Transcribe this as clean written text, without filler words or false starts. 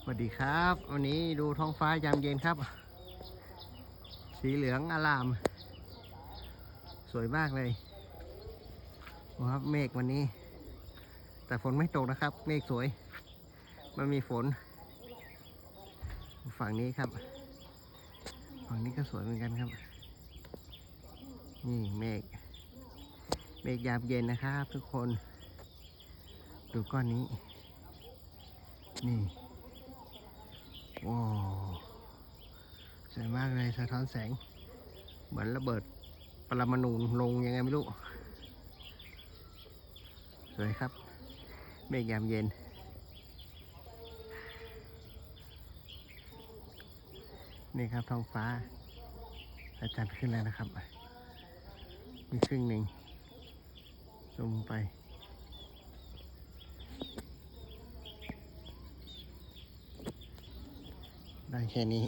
สวัสดีครับวันนี้ดูท้องฟ้ายามเย็นครับ สีเหลืองอลามสวยมากเลยครับเมฆวันนี้แต่ฝนไม่ตกนะครับเมฆสวยมันมีฝนฝั่งนี้ครับฝั่งนี้ก็สวยเหมือนกันครับนี่เมฆยามเย็นนะครับทุกคนดูก้อนนี้นี่ว้าวสวยมากเลยสะท้อนแสงเหมือนระเบิดปรมาณูลงยังไงไม่รู้สวยครับเมฆยามเย็นนี่ครับท้องฟ้าอาจารย์ขึ้นแล้วนะครับมีครึ่งหนึ่งซูมไปได้แค่นี้